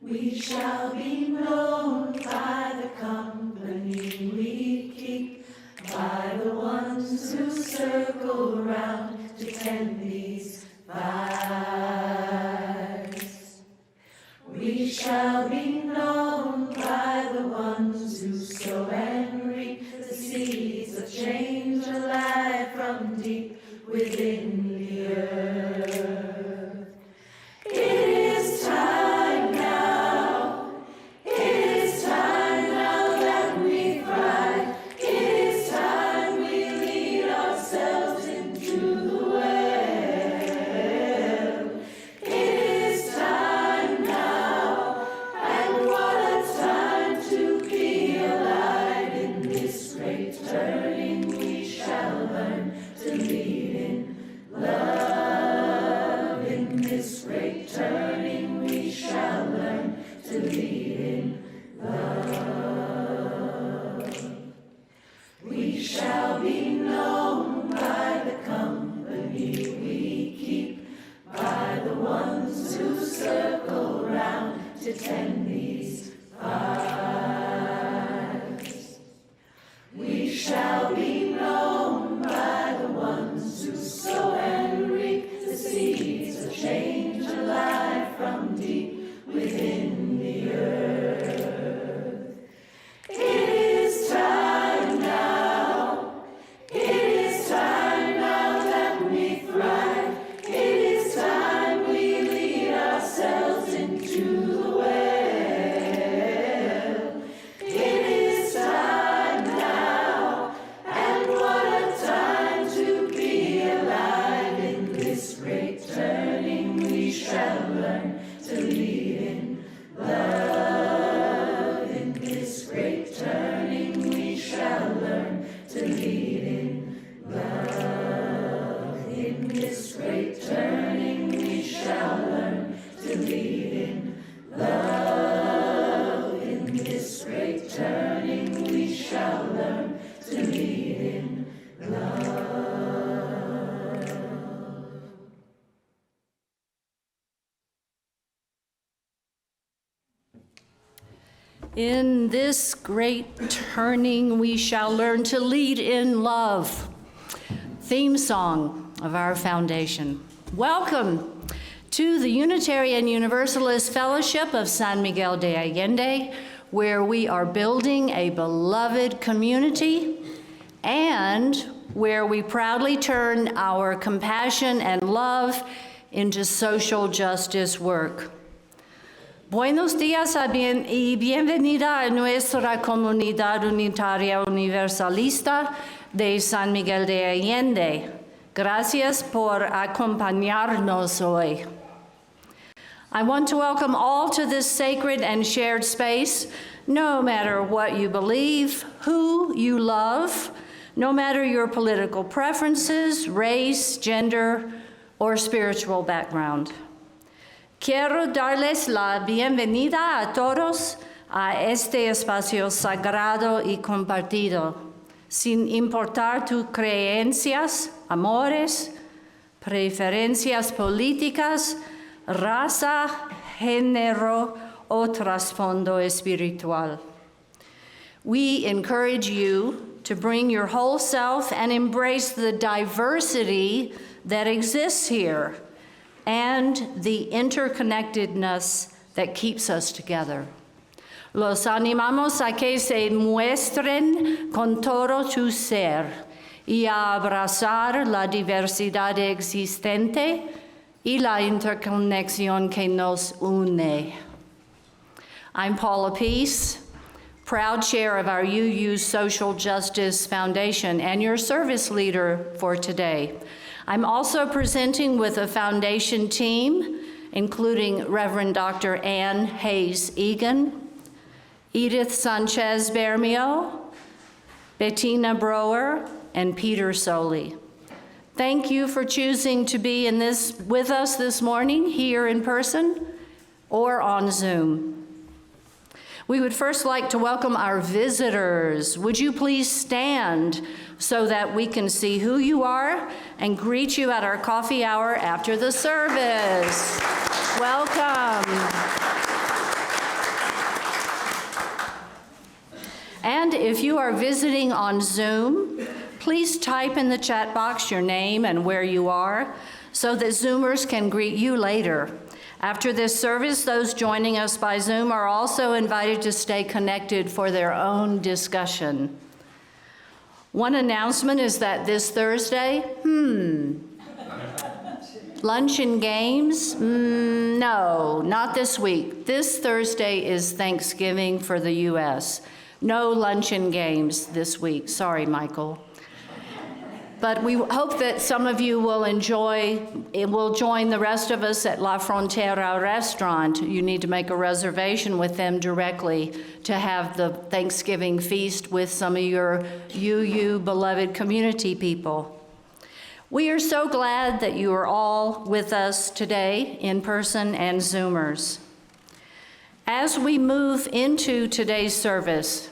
We shall be known by the company we keep, by the ones who circle round to tend these vibes. We shall be known by the ones who sow and reap the seeds of change alive from deep within the earth. It is time now. It is time now that we thrive. It is time we lead ourselves into the well. It is time now, and what a time to be alive. In this great turning we shall learn to lead in love. In this great turning we shall learn to lead in love. We shall be known by the company we keep, by the ones who circle round to tend these vibes. We shall be known by the ones who sow and reap the seeds of change alive from deep within the earth. It is time now. It is time now that we thrive. It is time we lead ourselves into the well. It is time now, and what a time to be alive. In this great turning we shall learn to lead in love. In this great turning we shall learn to lead in love. In this great turning we shall learn to lead in love. In this great turning we shall learn to lead in love. In this great turning, we shall learn to lead in love. Theme song of our foundation. Welcome to the Unitarian Universalist Fellowship of San Miguel de Allende, where we are building a beloved community and where we proudly turn our compassion and love into social justice work. Buenos días y bienvenida a nuestra comunidad unitaria universalista de San Miguel de Allende. Gracias por acompañarnos hoy. I want to welcome all to this sacred and shared space, no matter what you believe, who you love, no matter your political preferences, race, gender, or spiritual background. Quiero darles la bienvenida a todos a este espacio sagrado y compartido, sin importar tus creencias, amores, preferencias políticas, raza, género o trasfondo espiritual. We encourage you to bring your whole self and embrace the diversity that exists here and the interconnectedness that keeps us together. Los animamos a que se muestren con todo su ser y a abrazar la diversidad existente y la interconexión que nos une. I'm Paula Peace, proud chair of our UU Social Justice Foundation and your service leader for today. I'm also presenting with a foundation team, including Reverend Dr. Ann Hayes Egan, Edith Sanchez Bermeo, Bettina Brower, and Peter Soley. Thank you for choosing to be with us this morning, here in person or on Zoom. We would first like to welcome our visitors. Would you please stand so that we can see who you are and greet you at our coffee hour after the service. Welcome. And if you are visiting on Zoom, please type in the chat box your name and where you are so that Zoomers can greet you later. After this service, those joining us by Zoom are also invited to stay connected for their own discussion. One announcement is that this Thursday, lunch and games? No, not this week. This Thursday is Thanksgiving for the U.S. No lunch and games this week. Sorry, Michael. But we hope that some of you will join the rest of us at La Frontera restaurant. You need to make a reservation with them directly to have the Thanksgiving feast with some of your UU beloved community people. We are so glad that you are all with us today, in person and Zoomers. As we move into today's service,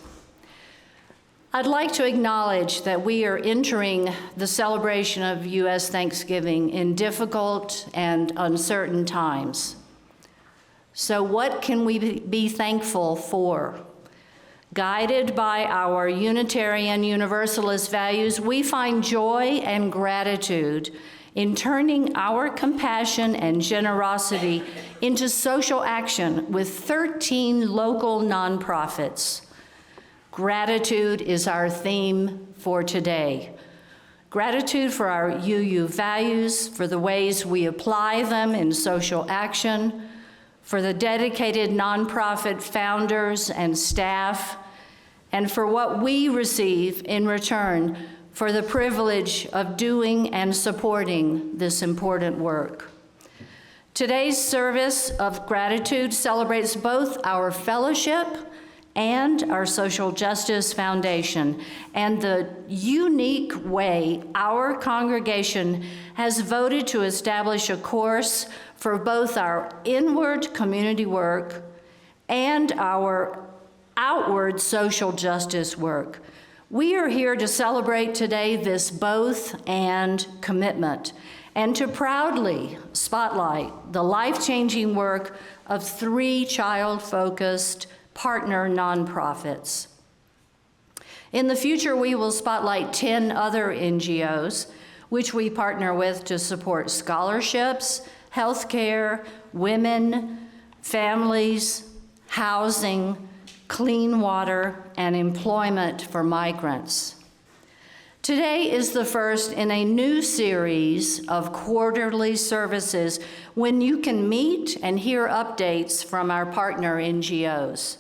I'd like to acknowledge that we are entering the celebration of U.S. Thanksgiving in difficult and uncertain times. So what can we be thankful for? Guided by our Unitarian Universalist values, we find joy and gratitude in turning our compassion and generosity into social action with 13 local nonprofits. Gratitude is our theme for today. Gratitude for our UU values, for the ways we apply them in social action, for the dedicated nonprofit founders and staff, and for what we receive in return for the privilege of doing and supporting this important work. Today's service of gratitude celebrates both our fellowship and our Social Justice Foundation, and the unique way our congregation has voted to establish a course for both our inward community work and our outward social justice work. We are here to celebrate today this both and commitment, and to proudly spotlight the life-changing work of 3 child-focused partner nonprofits. In the future, we will spotlight 10 other NGOs, which we partner with to support scholarships, healthcare, women, families, housing, clean water, and employment for migrants. Today is the first in a new series of quarterly services when you can meet and hear updates from our partner NGOs.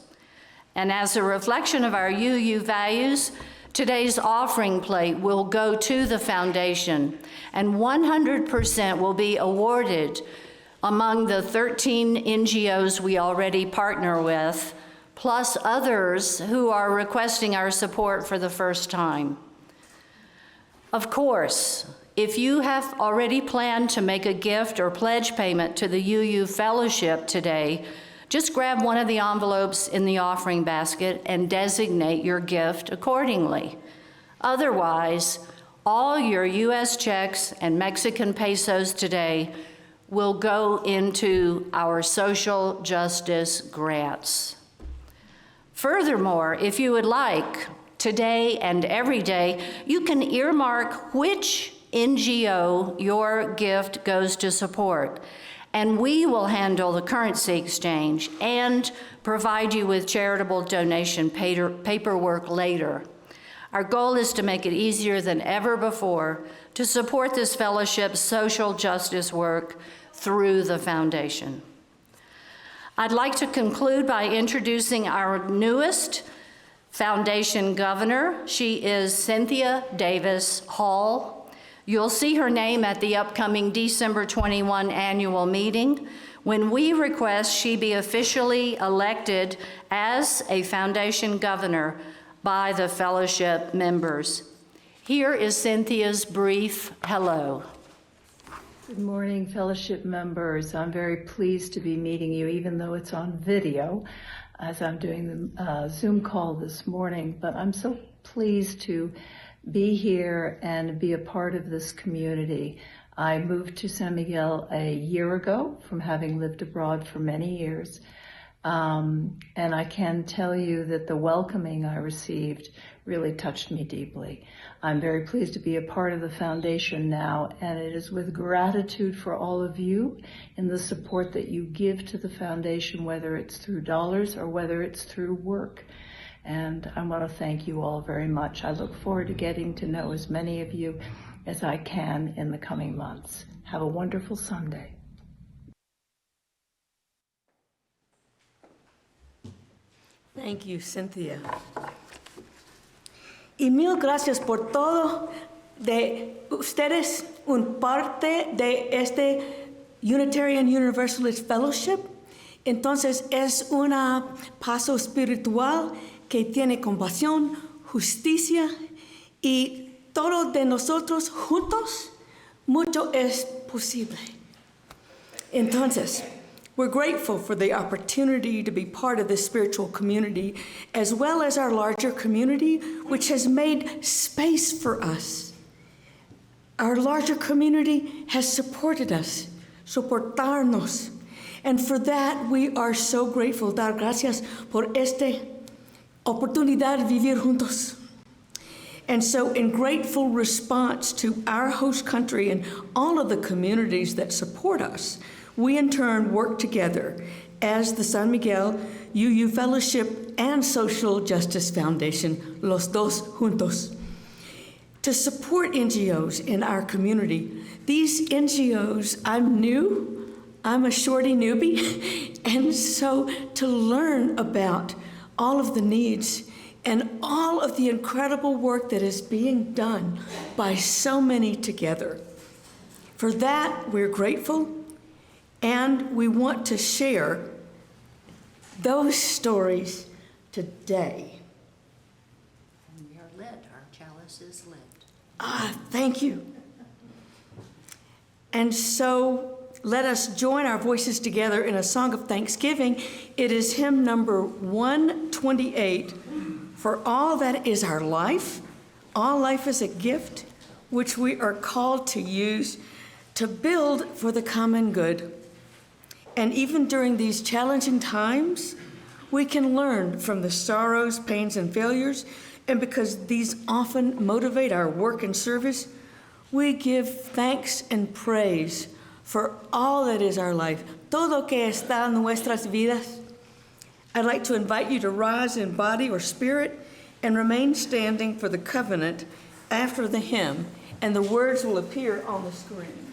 And as a reflection of our UU values, today's offering plate will go to the foundation, and 100% will be awarded among the 13 NGOs we already partner with, plus others who are requesting our support for the first time. Of course, if you have already planned to make a gift or pledge payment to the UU Fellowship today, just grab one of the envelopes in the offering basket and designate your gift accordingly. Otherwise, all your US checks and Mexican pesos today will go into our social justice grants. Furthermore, if you would like, today and every day, you can earmark which NGO your gift goes to support, and we will handle the currency exchange and provide you with charitable donation paperwork later. Our goal is to make it easier than ever before to support this fellowship's social justice work through the foundation. I'd like to conclude by introducing our newest foundation governor. She is Cynthia Davis Hall. You'll see her name at the upcoming December 21 annual meeting, when we request she be officially elected as a foundation governor by the fellowship members. Here is Cynthia's brief hello. Good morning, fellowship members. I'm very pleased to be meeting you, even though it's on video, as I'm doing the Zoom call this morning. But I'm so pleased to be here and be a part of this community. I moved to San Miguel a year ago from having lived abroad for many years. And I can tell you that the welcoming I received really touched me deeply. I'm very pleased to be a part of the foundation now, and it is with gratitude for all of you and the support that you give to the foundation, whether it's through dollars or whether it's through work. And I want to thank you all very much. I look forward to getting to know as many of you as I can in the coming months. Have a wonderful Sunday. Thank you, Cynthia. Y mil gracias por todo de ustedes, un parte de este Unitarian Universalist Fellowship. Entonces es un paso espiritual que tiene compasión, justicia y todo de nosotros juntos, mucho es posible. Entonces, we're grateful for the opportunity to be part of this spiritual community, as well as our larger community, which has made space for us. Our larger community has supported us, soportarnos, and for that we are so grateful. Dar gracias por esta oportunidad de vivir juntos. And so in grateful response to our host country and all of the communities that support us, we in turn work together as the San Miguel UU Fellowship and Social Justice Foundation, los dos juntos, to support NGOs in our community. These NGOs, I'm new, I'm a shorty newbie, and so to learn about all of the needs and all of the incredible work that is being done by so many together. For that, we're grateful. And we want to share those stories today. And we are lit. Our chalice is lit. Thank you. And so let us join our voices together in a song of thanksgiving. It is hymn number 128, For All That Is Our Life. All life is a gift, which we are called to use to build for the common good. And even during these challenging times, we can learn from the sorrows, pains, and failures. And because these often motivate our work and service, we give thanks and praise for all that is our life, todo que está en nuestras vidas. I'd like to invite you to rise in body or spirit and remain standing for the covenant after the hymn, and the words will appear on the screen.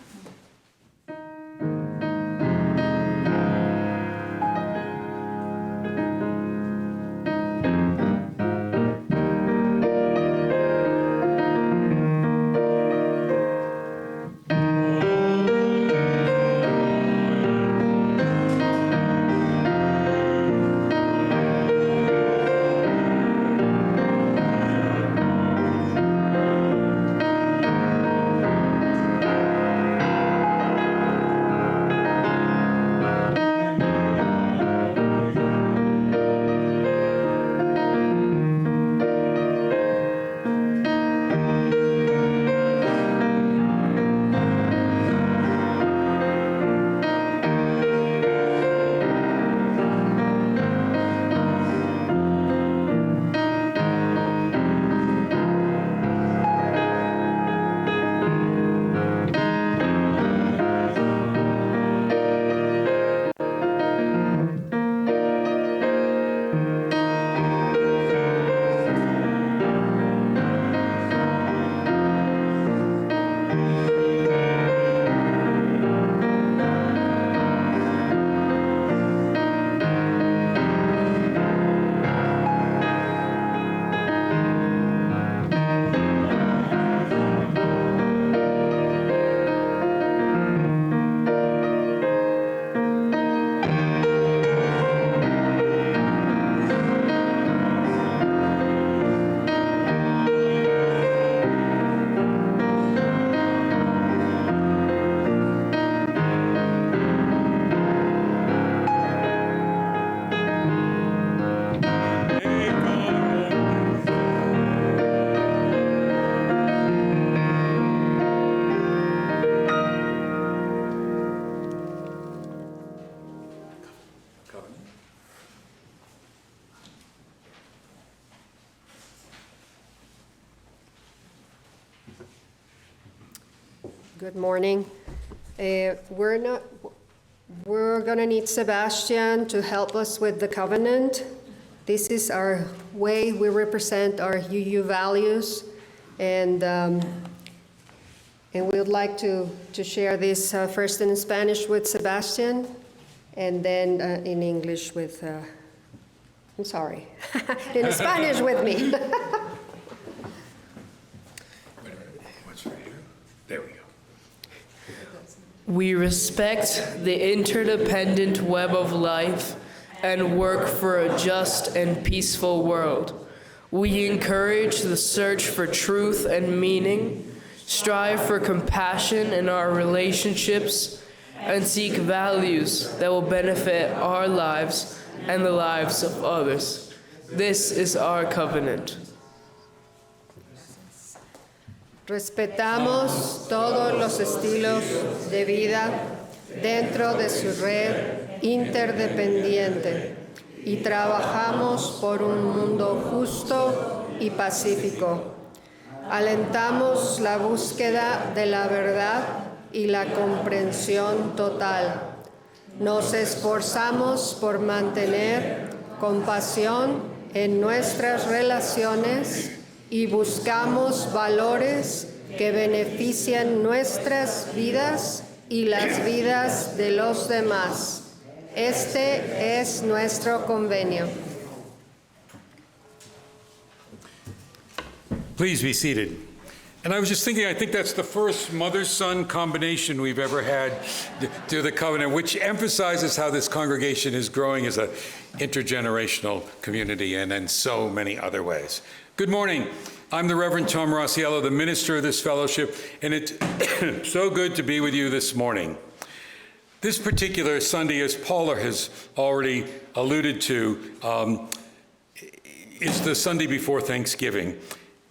Good morning. We're going to need Sebastian to help us with the covenant. This is our way we represent our UU values, and we would like to share this first in Spanish with Sebastian, and then in English with, I'm sorry, in Spanish with me. What's right here? There we go. We respect the interdependent web of life and work for a just and peaceful world. We encourage the search for truth and meaning, strive for compassion in our relationships, and seek values that will benefit our lives and the lives of others. This is our covenant. Respetamos todos los estilos de vida dentro de su red interdependiente y trabajamos por un mundo justo y pacífico. Alentamos la búsqueda de la verdad y la comprensión total. Nos esforzamos por mantener compasión en nuestras relaciones y buscamos valores que beneficien nuestras vidas y las vidas de los demás. Este es nuestro convenio. Please be seated. And I was just thinking, I think that's the first mother-son combination we've ever had to the covenant, which emphasizes how this congregation is growing as an intergenerational community and in so many other ways. Good morning. I'm the Reverend Tom Rosiello, the minister of this fellowship, and it's so good to be with you this morning. This particular Sunday, as Paula has already alluded to, is the Sunday before Thanksgiving.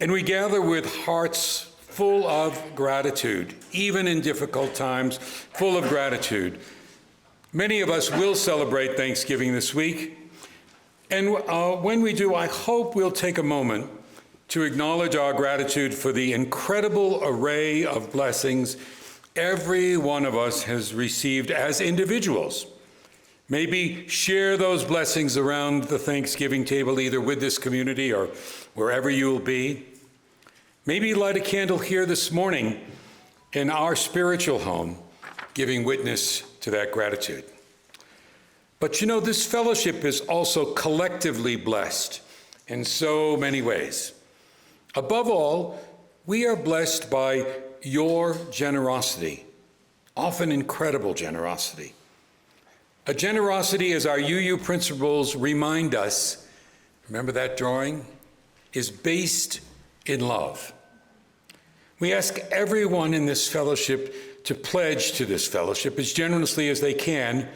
And we gather with hearts full of gratitude, even in difficult times, full of gratitude. Many of us will celebrate Thanksgiving this week. And when we do, I hope we'll take a moment to acknowledge our gratitude for the incredible array of blessings every one of us has received as individuals. Maybe share those blessings around the Thanksgiving table, either with this community or wherever you will be. Maybe light a candle here this morning in our spiritual home, giving witness to that gratitude. But you know, this fellowship is also collectively blessed in so many ways. Above all, we are blessed by your generosity, often incredible generosity. A generosity, as our UU principles remind us, remember that drawing, is based in love. We ask everyone in this fellowship to pledge to this fellowship as generously as they can,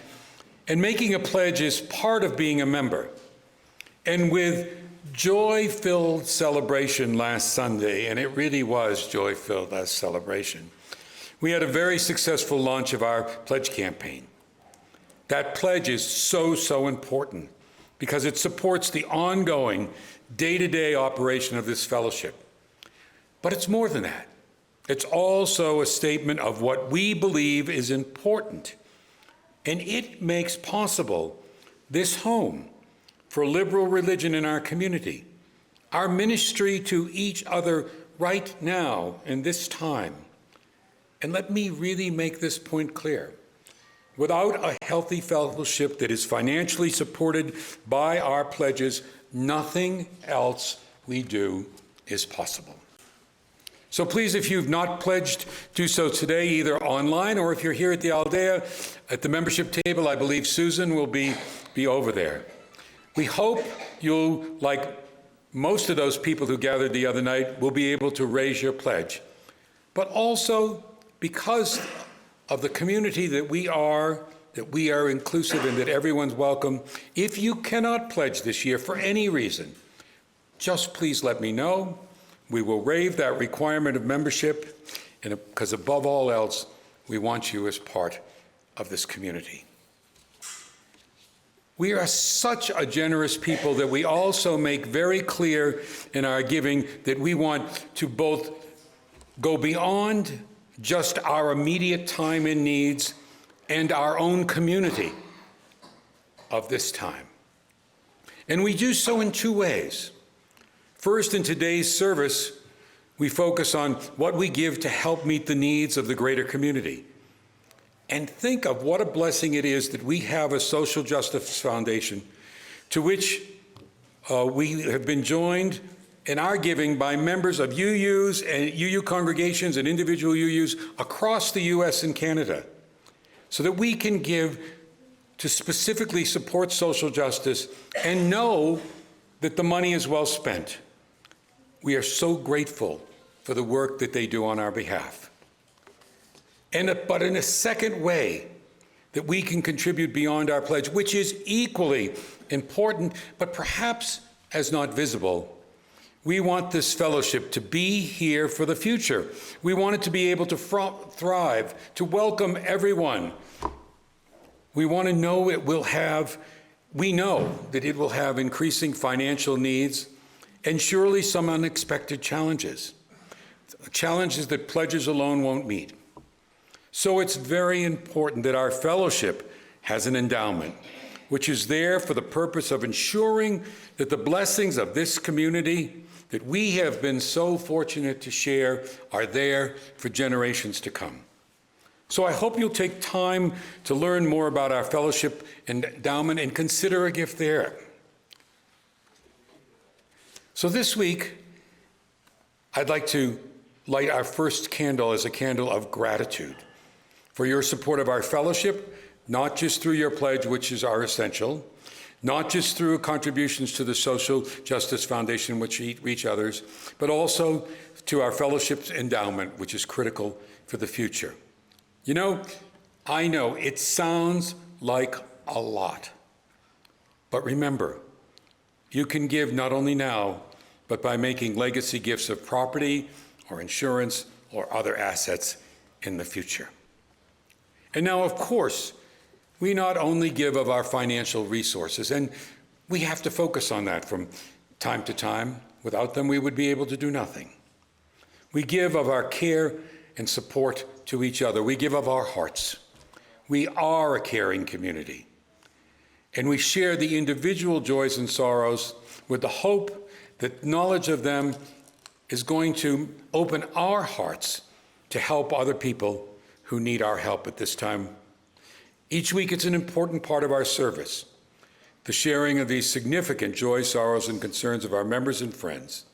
and making a pledge is part of being a member. And with joy-filled celebration last Sunday, and it really was joy-filled last celebration, we had a very successful launch of our pledge campaign. That pledge is so important because it supports the ongoing day-to-day operation of this fellowship. But it's more than that. It's also a statement of what we believe is important, and it makes possible this home for liberal religion in our community, our ministry to each other right now in this time. And let me really make this point clear. Without a healthy fellowship that is financially supported by our pledges, nothing else we do is possible. So please, if you've not pledged, do so today, either online or if you're here at the Aldea, at the membership table, I believe Susan will be over there. We hope you'll, like most of those people who gathered the other night, will be able to raise your pledge. But also, because of the community that we are inclusive and that everyone's welcome, if you cannot pledge this year for any reason, just please let me know. We will waive that requirement of membership, and because above all else, we want you as part of this community. We are such a generous people that we also make very clear in our giving that we want to both go beyond just our immediate time and needs and our own community of this time. And we do so in two ways. First, in today's service, we focus on what we give to help meet the needs of the greater community. And think of what a blessing it is that we have a social justice foundation to which we have been joined in our giving by members of UUs and UU congregations and individual UUs across the US and Canada, so that we can give to specifically support social justice and know that the money is well spent. We are so grateful for the work that they do on our behalf. But in a second way that we can contribute beyond our pledge, which is equally important, but perhaps as not visible, we want this fellowship to be here for the future. We want it to be able to thrive, to welcome everyone. We want to know we know that it will have increasing financial needs and surely some unexpected challenges that pledges alone won't meet. So it's very important that our fellowship has an endowment, which is there for the purpose of ensuring that the blessings of this community that we have been so fortunate to share are there for generations to come. So I hope you'll take time to learn more about our fellowship endowment and consider a gift there. So this week, I'd like to light our first candle as a candle of gratitude for your support of our fellowship, not just through your pledge, which is our essential, not just through contributions to the Social Justice Foundation, which reach others, but also to our fellowship's endowment, which is critical for the future. You know, I know it sounds like a lot, but remember, you can give not only now, but by making legacy gifts of property or insurance or other assets in the future. And now, of course, we not only give of our financial resources, and we have to focus on that from time to time. Without them, we would be able to do nothing. We give of our care and support to each other. We give of our hearts. We are a caring community. And we share the individual joys and sorrows with the hope that knowledge of them is going to open our hearts to help other people who need our help at this time. Each week, it's an important part of our service, the sharing of these significant joys, sorrows, and concerns of our members and friends.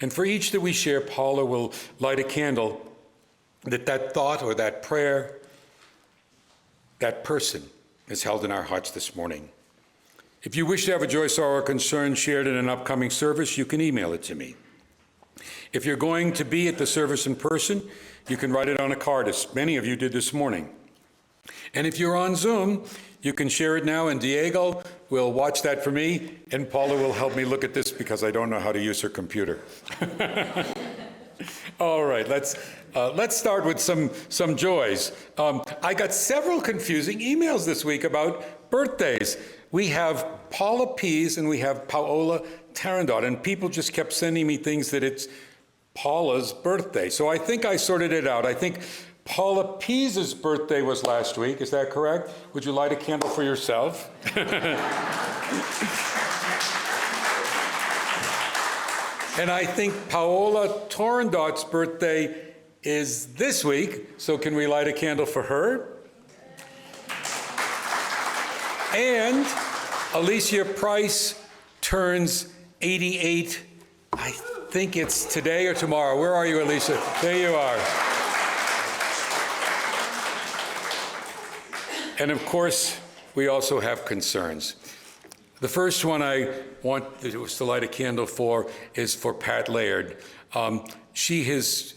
And for each that we share, Paula will light a candle that thought or that prayer, that person is held in our hearts this morning. If you wish to have a joy, sorrow, or concern shared in an upcoming service, you can email it to me. If you're going to be at the service in person, you can write it on a card, as many of you did this morning. And if you're on Zoom, you can share it now, and Diego will watch that for me, and Paula will help me look at this because I don't know how to use her computer. All right, let's start with some joys. I got several confusing emails this week about birthdays. We have Paula Pease and we have Paola Tarandot, and people just kept sending me things that it's Paula's birthday. So I think I sorted it out. I think Paula Pease's birthday was last week. Is that correct? Would you light a candle for yourself? And I think Paola Tarandot's birthday is this week. So can we light a candle for her? And Alicia Price turns 88. I think it's today or tomorrow. Where are you, Alicia? There you are. And of course, we also have concerns. The first one I want to light a candle for is for Pat Laird. She has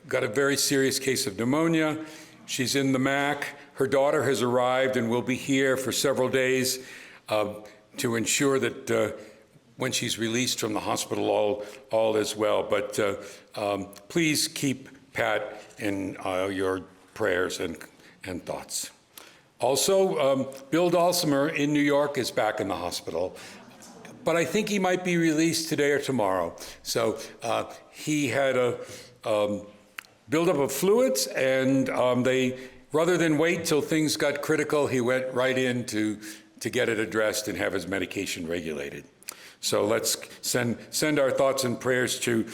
got a very serious case of pneumonia. She's in the MAC. Her daughter has arrived and will be here for several days to ensure that when she's released from the hospital, all is well. But please keep Pat in your prayers and thoughts. Also, Bill Dulcimer in New York is back in the hospital, but I think he might be released today or tomorrow. So he had a buildup of fluids, and they, rather than wait till things got critical, he went right in to get it addressed and have his medication regulated. So let's send our thoughts and prayers to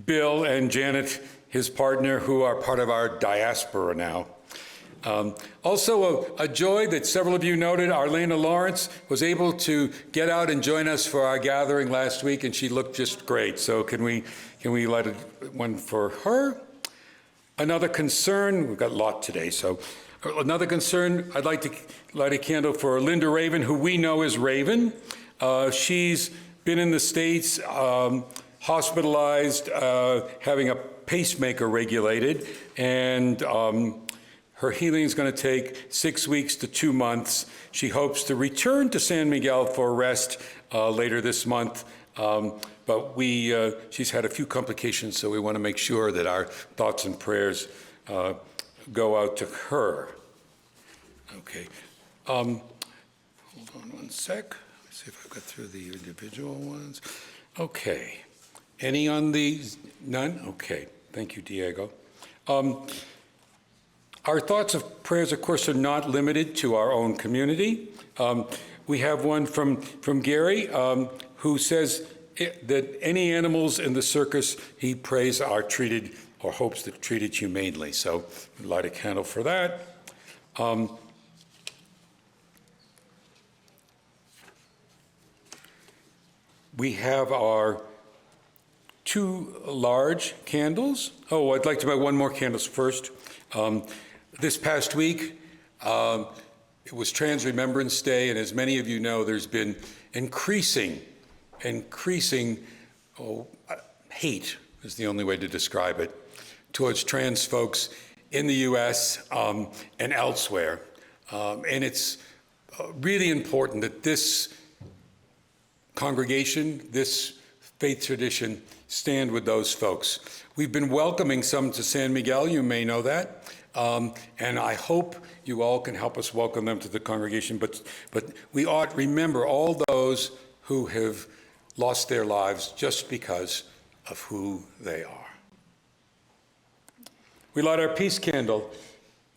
Bill and Janet, his partner, who are part of our diaspora now. Also, a joy that several of you noted, Arlena Lawrence was able to get out and join us for our gathering last week, and she looked just great. So can we light one for her? Another concern, we've got a lot today, so another concern, I'd like to light a candle for Linda Raven, who we know as Raven. She's been in the States, hospitalized, having a pacemaker regulated, and her healing is going to take 6 weeks to 2 months. She hopes to return to San Miguel for rest later this month, but she's had a few complications, so we want to make sure that our thoughts and prayers go out to her. Okay. Hold on one sec. Let's see if I've got through the individual ones. Okay. Any on these? None? Okay. Thank you, Diego. Our thoughts of prayers, of course, are not limited to our own community. We have one from Gary, who says that any animals in the circus he prays are treated, or hopes that treated humanely. So light a candle for that. We have our 2 large candles. Oh, I'd like to buy one more candles first. This past week, it was Trans Remembrance Day, and as many of you know, there's been increasing hate is the only way to describe it, towards trans folks in the U.S. And elsewhere. And it's really important that this congregation, this faith tradition, stand with those folks. We've been welcoming some to San Miguel, you may know that. And I hope you all can help us welcome them to the congregation. But we ought to remember all those who have lost their lives just because of who they are. We light our peace candle,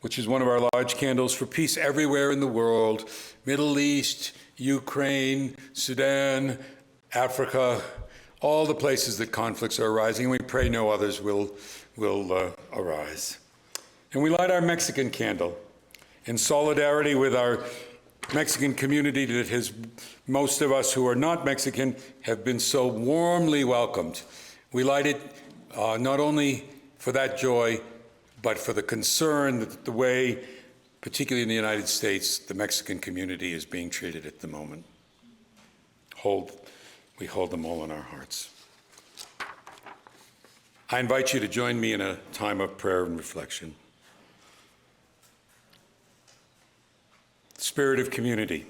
which is one of our large candles for peace everywhere in the world, Middle East, Ukraine, Sudan, Africa, all the places that conflicts are arising, and we pray no others will arise. And we light our Mexican candle in solidarity with our Mexican community that has, most of us who are not Mexican have been so warmly welcomed. We light it not only for that joy, but for the concern that the way, particularly in the United States, the Mexican community is being treated at the moment. We hold them all in our hearts. I invite you to join me in a time of prayer and reflection. Spirit of community,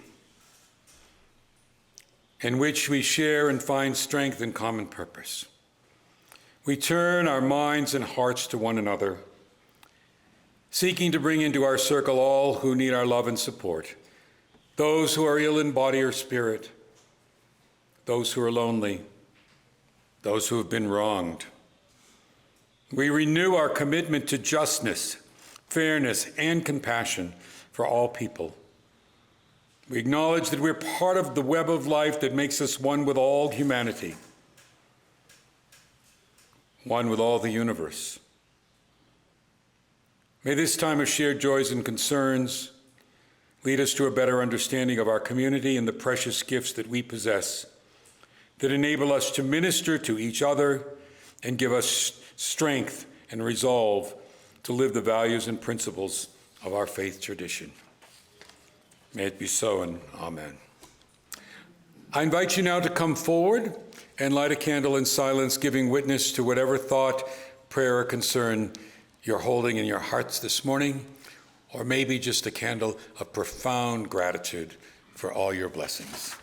in which we share and find strength and common purpose. We turn our minds and hearts to one another, seeking to bring into our circle all who need our love and support, those who are ill in body or spirit, those who are lonely, those who have been wronged. We renew our commitment to justness, fairness, and compassion for all people. We acknowledge that we're part of the web of life that makes us one with all humanity, one with all the universe. May this time of shared joys and concerns lead us to a better understanding of our community and the precious gifts that we possess that enable us to minister to each other and give us strength and resolve to live the values and principles of our faith tradition. May it be so, and amen. I invite you now to come forward and light a candle in silence, giving witness to whatever thought, prayer, or concern you're holding in your hearts this morning, or maybe just a candle of profound gratitude for all your blessings.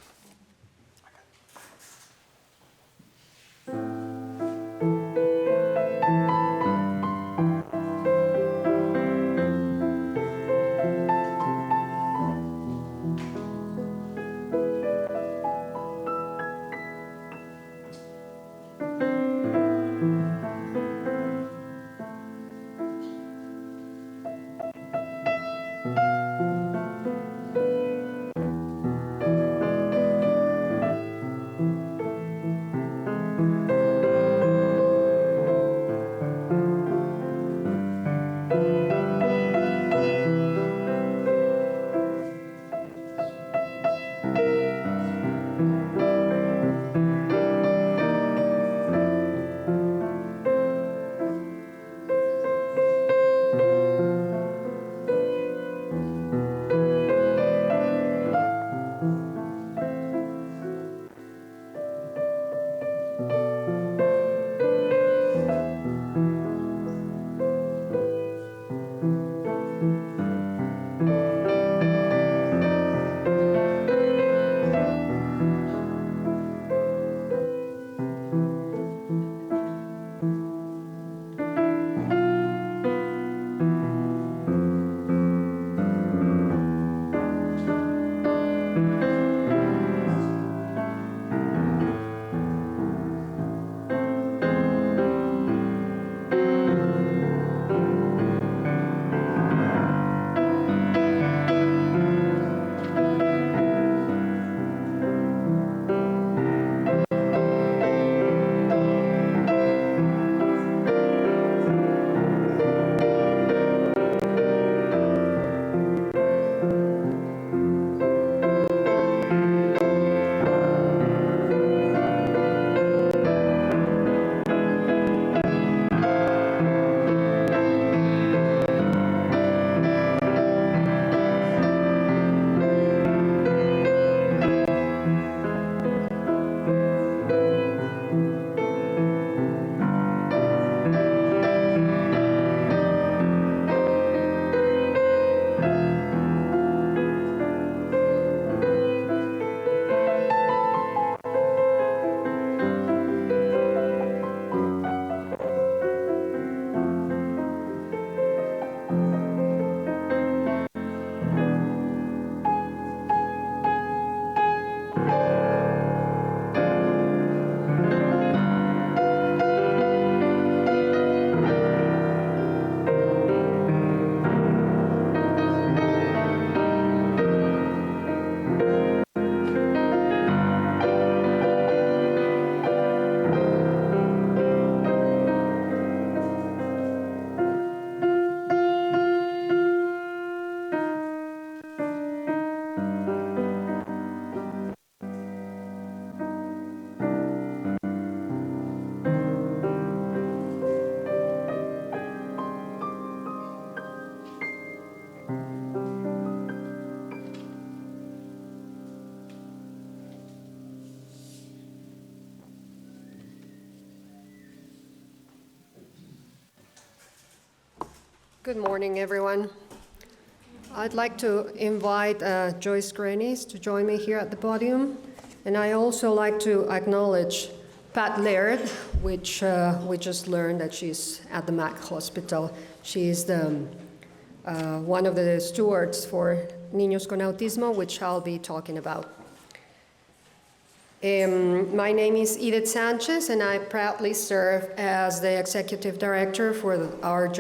Good morning, everyone. I'd like to invite Joyce Grenis to join me here at the podium. And I also like to acknowledge Pat Laird, which we just learned that she's at the Mac Hospital. She is the, one of the stewards for Niños con Autismo, which I'll be talking about. My name is Edith Sanchez, and I proudly serve as the Executive Director for our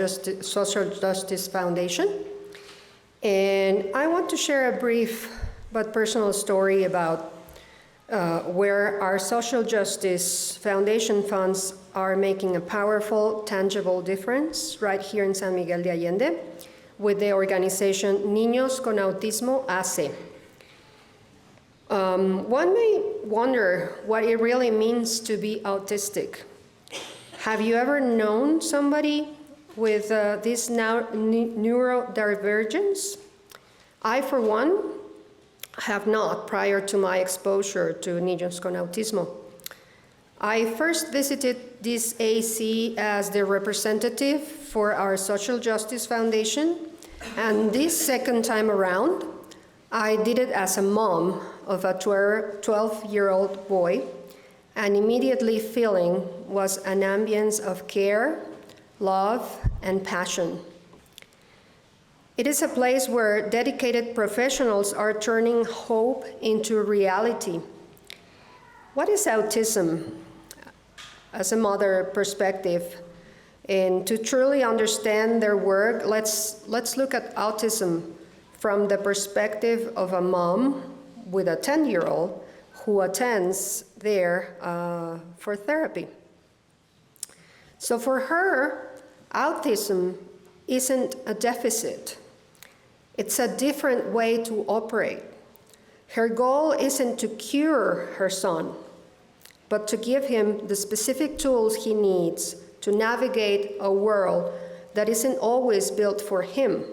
Social Justice Foundation. And I want to share a brief but personal story about where our Social Justice Foundation funds are making a powerful, tangible difference right here in San Miguel de Allende with the organization Niños con Autismo ACE. One may wonder what it really means to be autistic. Have you ever known somebody with this neurodivergence? I, for one, have not prior to my exposure to Niños con Autismo. I first visited this AC as the representative for our Social Justice Foundation, and this second time around, I did it as a mom of a 12-year-old boy, and immediately feeling was an ambience of care, love, and passion. It is a place where dedicated professionals are turning hope into reality. What is autism? As a mother perspective, and to truly understand their work, let's look at autism from the perspective of a mom with a 10-year-old who attends there for therapy. So for her, autism isn't a deficit. It's a different way to operate. Her goal isn't to cure her son, but to give him the specific tools he needs to navigate a world that isn't always built for him,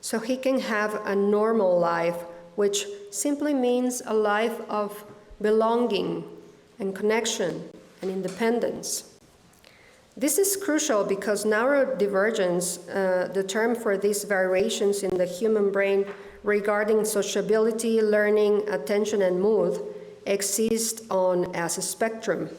so he can have a normal life, which simply means a life of belonging and connection and independence. This is crucial because neurodivergence, the term for these variations in the human brain regarding sociability, learning, attention, and mood, exists as a spectrum.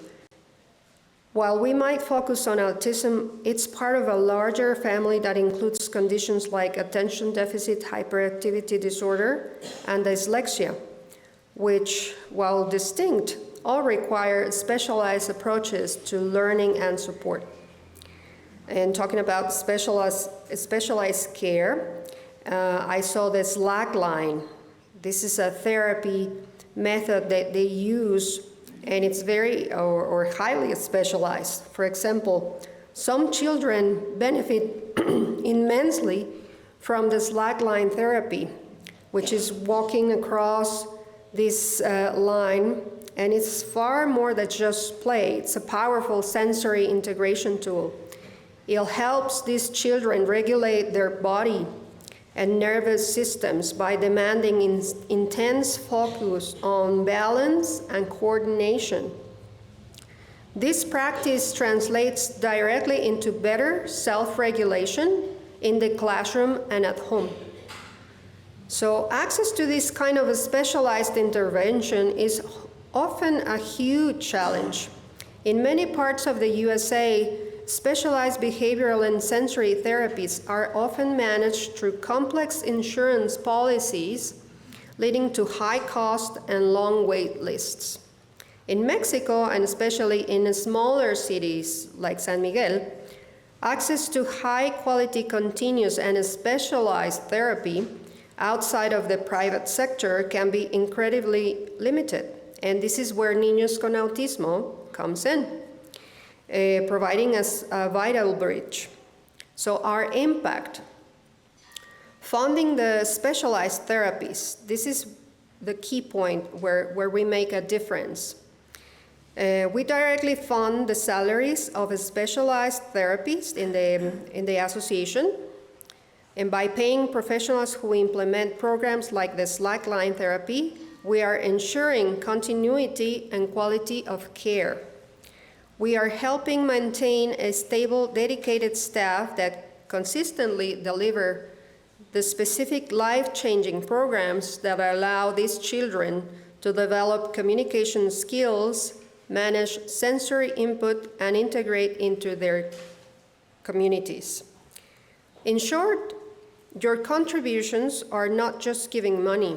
While we might focus on autism, it's part of a larger family that includes conditions like attention deficit hyperactivity disorder and dyslexia, which, while distinct, all require specialized approaches to learning and support. And talking about specialized care, I saw the slackline. This is a therapy method that they use, and it's very or highly specialized. For example, some children benefit immensely from the slackline therapy, which is walking across this line, and it's far more than just play. It's a powerful sensory integration tool. It helps these children regulate their body and nervous systems by demanding intense focus on balance and coordination. This practice translates directly into better self-regulation in the classroom and at home. So access to this kind of a specialized intervention is often a huge challenge. In many parts of the USA, specialized behavioral and sensory therapies are often managed through complex insurance policies, leading to high cost and long wait lists. In Mexico, and especially in smaller cities like San Miguel, access to high-quality continuous and specialized therapy outside of the private sector can be incredibly limited. And this is where Niños con Autismo comes in, providing us a vital bridge. So our impact, funding the specialized therapies, this is the key point where we make a difference. We directly fund the salaries of specialized therapists in the association, and by paying professionals who implement programs like the slackline therapy, we are ensuring continuity and quality of care. We are helping maintain a stable, dedicated staff that consistently deliver the specific life-changing programs that allow these children to develop communication skills, manage sensory input, and integrate into their communities. In short, your contributions are not just giving money.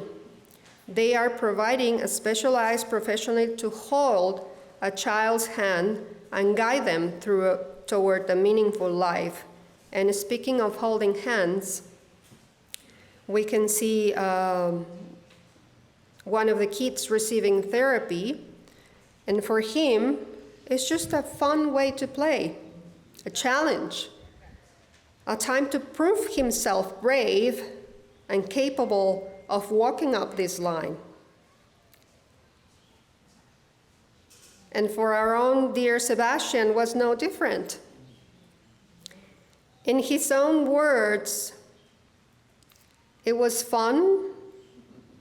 They are providing a specialized professional to hold a child's hand and guide them toward a meaningful life. And speaking of holding hands, we can see one of the kids receiving therapy, and for him, it's just a fun way to play, a challenge, a time to prove himself brave and capable of walking up this line. And for our own dear Sebastian was no different. In his own words, it was fun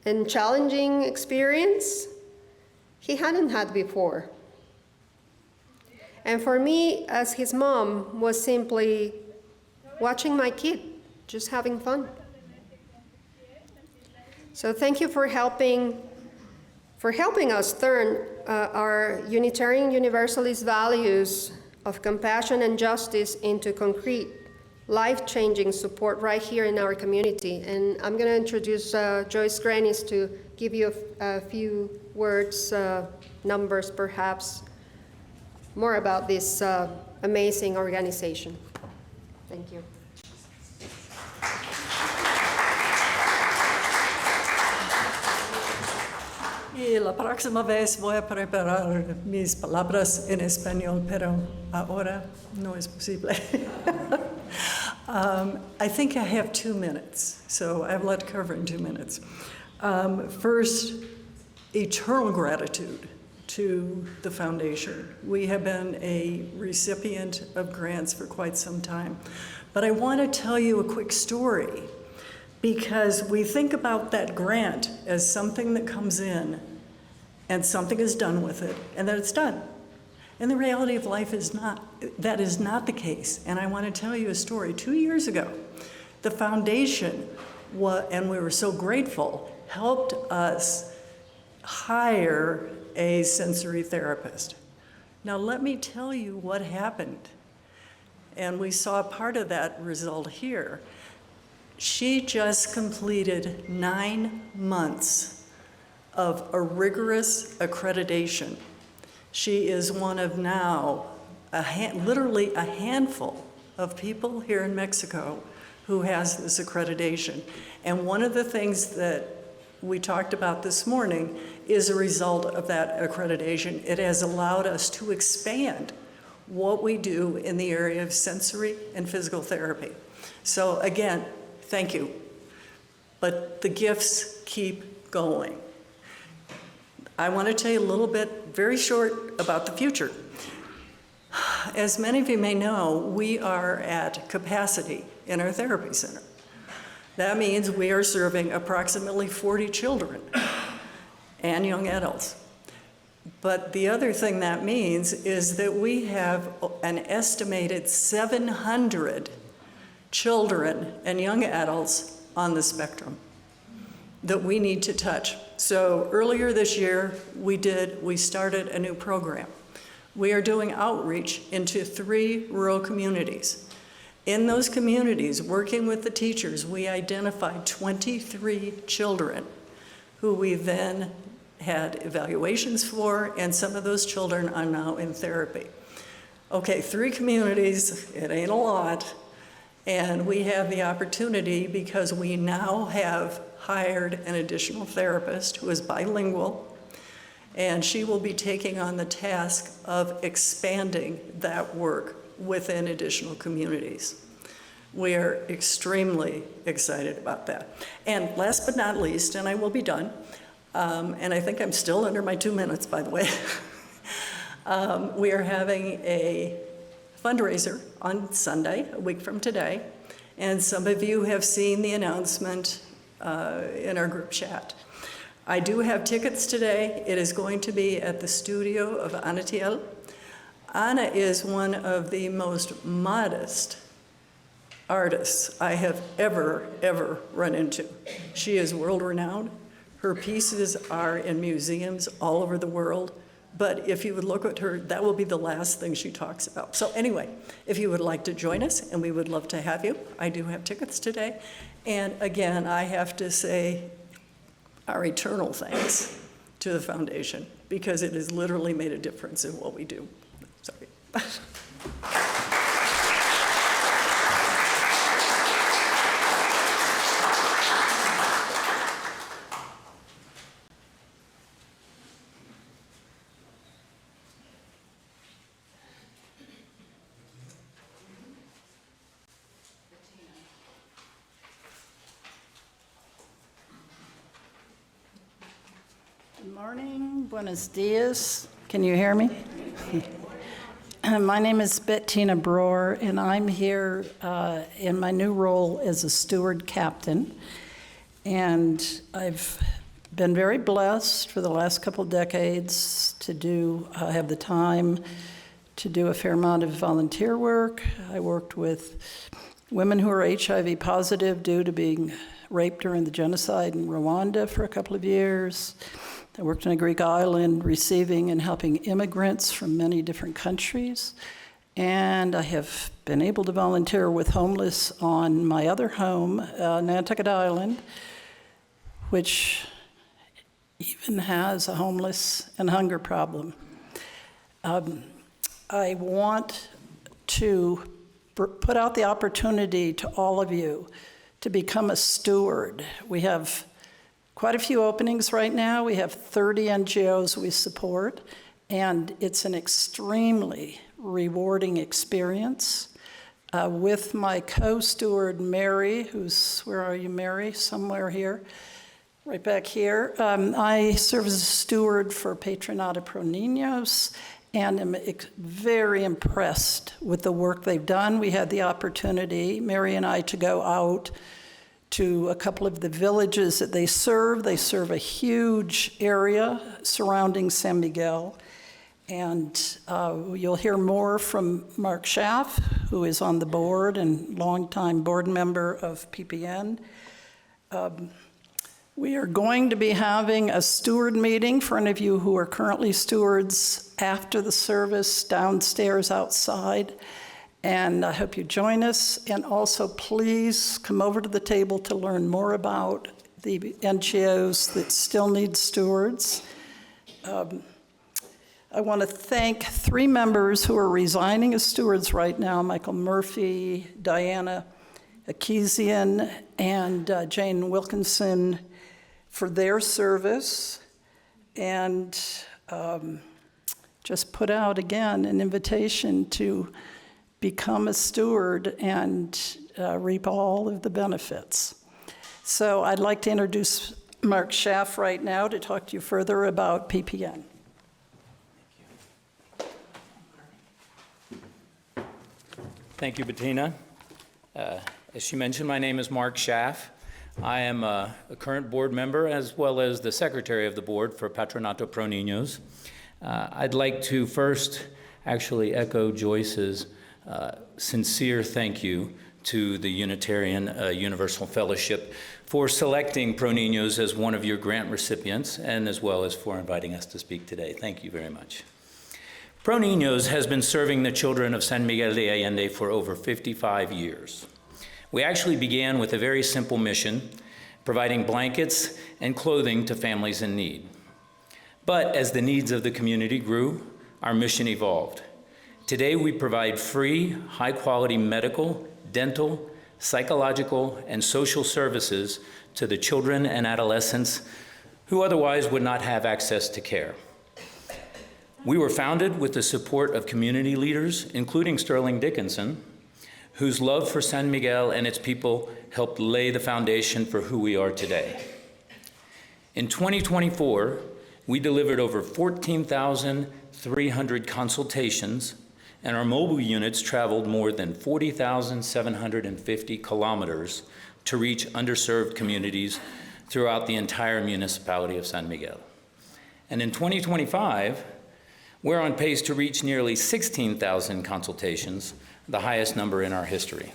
and challenging experience he hadn't had before. And for me, as his mom, was simply watching my kid, just having fun. So thank you for helping us turn our Unitarian Universalist values of compassion and justice into concrete, life-changing support right here in our community. And I'm going to introduce Joyce Granis to give you a few words, numbers perhaps, more about this amazing organization. Thank you. Y la próxima vez voy a preparar mis palabras en español, pero ahora no es posible. I think I have 2 minutes, so I have a lot to cover in 2 minutes. First, eternal gratitude to the foundation. We have been a recipient of grants for quite some time, but I want to tell you a quick story, because we think about that grant as something that comes in and something is done with it, and then it's done. And the reality of life is that is not the case. And I want to tell you a story. 2 years ago, the foundation, and we were so grateful, helped us hire a sensory therapist. Now let me tell you what happened. And we saw part of that result here. She just completed 9 months of a rigorous accreditation. She is one of now literally a handful of people here in Mexico who has this accreditation. And one of the things that we talked about this morning is a result of that accreditation. It has allowed us to expand what we do in the area of sensory and physical therapy. So again, thank you. But the gifts keep going. I want to tell you a little bit, very short, about the future. As many of you may know, we are at capacity in our therapy center. That means we are serving approximately 40 children and young adults. But the other thing that means is that we have an estimated 700 children and young adults on the spectrum that we need to touch. So earlier this year, we started a new program. We are doing outreach into 3 rural communities. In those communities, working with the teachers, we identified 23 children who we then had evaluations for, and some of those children are now in therapy. Okay, 3 communities, it ain't a lot, and we have the opportunity because we now have hired an additional therapist who is bilingual, and she will be taking on the task of expanding that work within additional communities. We are extremely excited about that. And last but not least, and I will be done, and I think I'm still under my 2 minutes, by the way, we are having a fundraiser on Sunday, a week from today, and some of you have seen the announcement in our group chat. I do have tickets today. It is going to be at the studio of Anatiel. Anna is one of the most modest artists I have ever run into. She is world-renowned. Her pieces are in museums all over the world. But if you would look at her, that will be the last thing she talks about. So anyway, if you would like to join us, and we would love to have you, I do have tickets today. And again, I have to say our eternal thanks to the foundation, because it has literally made a difference in what we do. Sorry. Good morning, buenos dias. Can you hear me? My name is Bettina Broer, and I'm here in my new role as a steward captain. And I've been very blessed for the last couple decades to have the time to do a fair amount of volunteer work. I worked with women who are HIV positive due to being raped during the genocide in Rwanda for a couple of years. I worked on a Greek island receiving and helping immigrants from many different countries. And I have been able to volunteer with homeless on my other home, Nantucket Island, which even has a homeless and hunger problem. I want to put out the opportunity to all of you to become a steward. We have quite a few openings right now. We have 30 NGOs we support, and it's an extremely rewarding experience. With my co-steward, Mary, where are you, Mary? Somewhere here, right back here. I serve as a steward for Patronata Pro Niños, and am very impressed with the work they've done. We had the opportunity, Mary and I, to go out to a couple of the villages that they serve. They serve a huge area surrounding San Miguel. And you'll hear more from Mark Schaff, who is on the board and longtime board member of PPN. We are going to be having a steward meeting for any of you who are currently stewards after the service downstairs outside. And I hope you join us. And also, please come over to the table to learn more about the NGOs that still need stewards. I want to thank 3 members who are resigning as stewards right now: Michael Murphy, Diana Akizian, and Jane Wilkinson, for their service. And just put out again an invitation to become a steward and reap all of the benefits. So I'd like to introduce Mark Schaff right now to talk to you further about PPN. Thank you, Bettina. As she mentioned, my name is Mark Schaff. I am a current board member as well as the secretary of the board for Patronato Pro Niños. I'd like to first actually echo Joyce's sincere thank you to the Unitarian Universal Fellowship for selecting Pro Niños as one of your grant recipients, and as well as for inviting us to speak today. Thank you very much. Pro Niños has been serving the children of San Miguel de Allende for over 55 years. We actually began with a very simple mission, providing blankets and clothing to families in need. But as the needs of the community grew, our mission evolved. Today we provide free, high-quality medical, dental, psychological, and social services to the children and adolescents who otherwise would not have access to care. We were founded with the support of community leaders, including Sterling Dickinson, whose love for San Miguel and its people helped lay the foundation for who we are today. In 2024, we delivered over 14,300 consultations, and our mobile units traveled more than 40,750 kilometers to reach underserved communities throughout the entire municipality of San Miguel. And in 2025, we're on pace to reach nearly 16,000 consultations, the highest number in our history.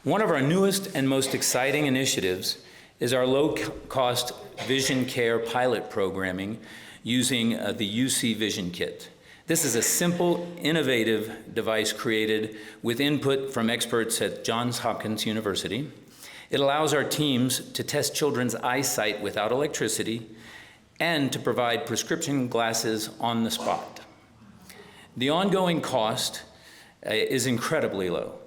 One of our newest and most exciting initiatives is our low-cost vision care pilot programming using the UC Vision Kit. This is a simple, innovative device created with input from experts at Johns Hopkins University. It allows our teams to test children's eyesight without electricity and to provide prescription glasses on the spot. The ongoing cost is incredibly low,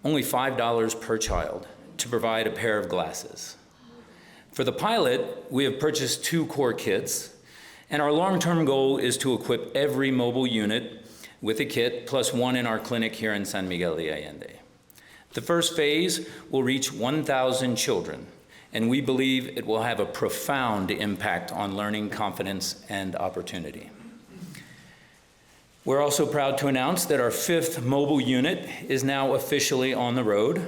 only $5 per child to provide a pair of glasses. For the pilot, we have purchased 2 core kits, and our long-term goal is to equip every mobile unit with a kit plus 1 in our clinic here in San Miguel de Allende. The first phase will reach 1,000 children, and we believe it will have a profound impact on learning, confidence, and opportunity. We're also proud to announce that our 5th mobile unit is now officially on the road.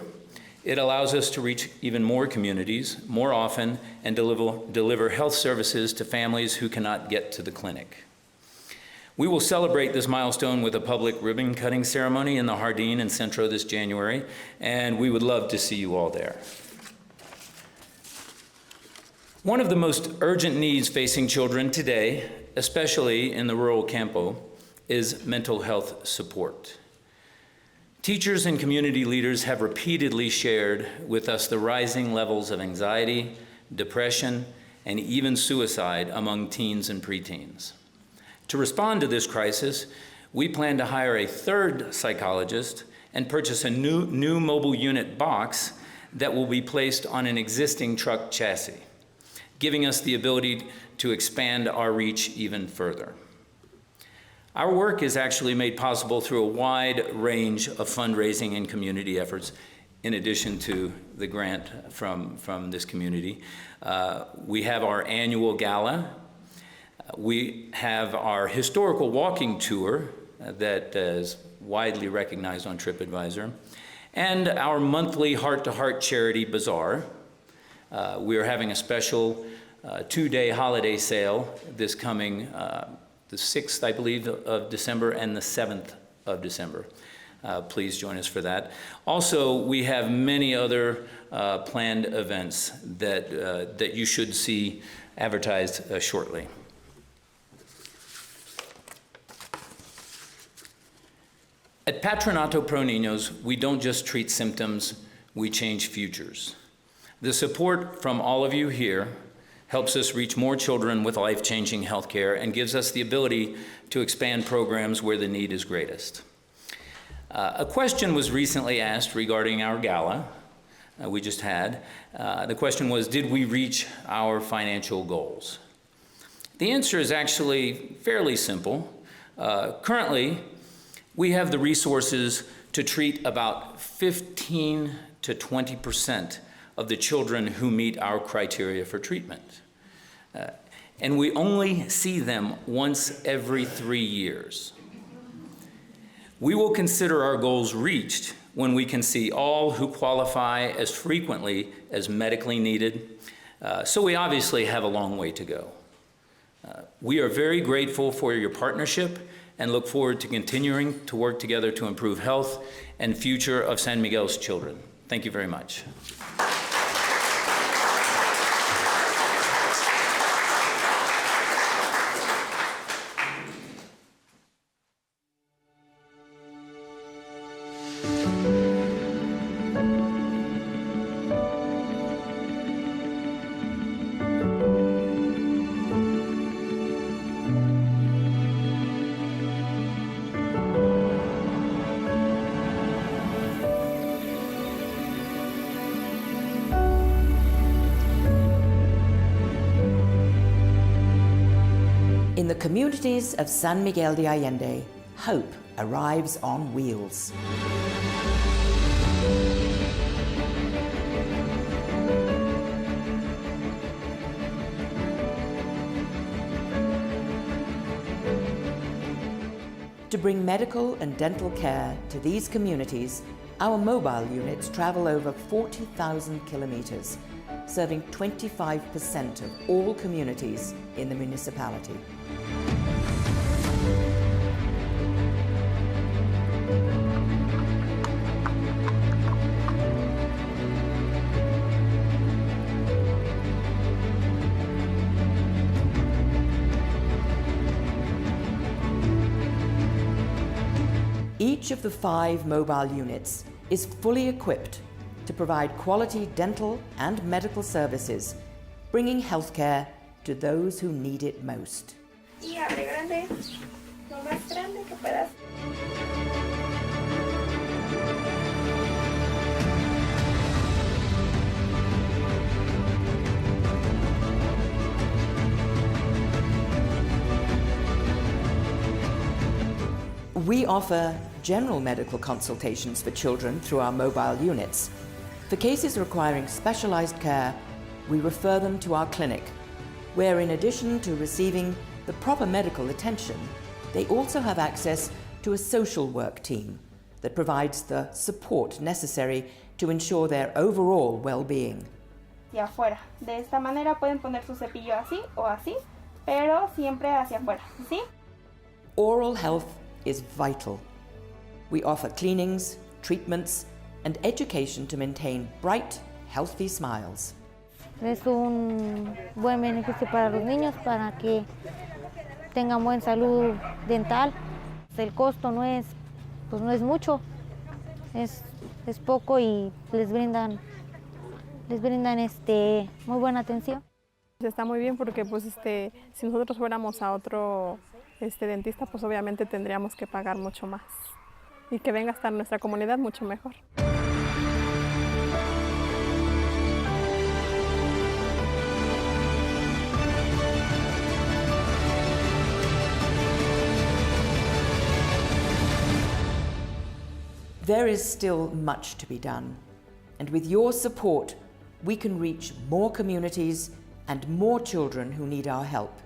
It allows us to reach even more communities more often and deliver health services to families who cannot get to the clinic. We will celebrate this milestone with a public ribbon cutting ceremony in the Jardín in Centro this January, and we would love to see you all there. One of the most urgent needs facing children today, especially in the rural campo, is mental health support. Teachers and community leaders have repeatedly shared with us the rising levels of anxiety, depression, and even suicide among teens and preteens. To respond to this crisis, we plan to hire a 3rd psychologist and purchase a new mobile unit box that will be placed on an existing truck chassis, giving us the ability to expand our reach even further. Our work is actually made possible through a wide range of fundraising and community efforts, in addition to the grant from this community. We have our annual gala. We have our historical walking tour that is widely recognized on TripAdvisor, and our monthly heart-to-heart charity bazaar. We are having a special 2-day holiday sale this coming the 6th, I believe, of December and the 7th of December. Please join us for that. Also, we have many other planned events that you should see advertised shortly. At Patronato Pro Niños, we don't just treat symptoms, we change futures. The support from all of you here helps us reach more children with life-changing health care and gives us the ability to expand programs where the need is greatest. A question was recently asked regarding our gala we just had. The question was, did we reach our financial goals? The answer is actually fairly simple. Currently, we have the resources to treat about 15 to 20% of the children who meet our criteria for treatment. And we only see them once every 3 years. We will consider our goals reached when we can see all who qualify as frequently as medically needed. So we obviously have a long way to go. We are very grateful for your partnership and look forward to continuing to work together to improve health and future of San Miguel's children. Thank you very much. In the communities of San Miguel de Allende, hope arrives on wheels. To bring medical and dental care to these communities, our mobile units travel over 40,000 kilometers, serving 25% of all communities in the municipality. Each of the 5 mobile units is fully equipped to provide quality dental and medical services, bringing healthcare to those who need it most. Y abre grande, lo más grande que puedas. We offer general medical consultations for children through our mobile units. For cases requiring specialized care, we refer them to our clinic, where in addition to receiving the proper medical attention, they also have access to a social work team that provides the support necessary to ensure their overall well-being. Hacia afuera. De esta manera pueden poner su cepillo así o así, pero siempre hacia afuera, ¿sí? Oral health is vital. We offer cleanings, treatments, and education to maintain bright, healthy smiles. Es un buen beneficio para los niños para que tengan buena salud dental. El costo no es mucho, es poco y les brindan muy buena atención. Está muy bien porque si nosotros fuéramos a otro dentista, pues obviamente tendríamos que pagar mucho más. Y que venga hasta nuestra comunidad mucho mejor. There is still much to be done, and with your support, we can reach more communities and more children who need our help.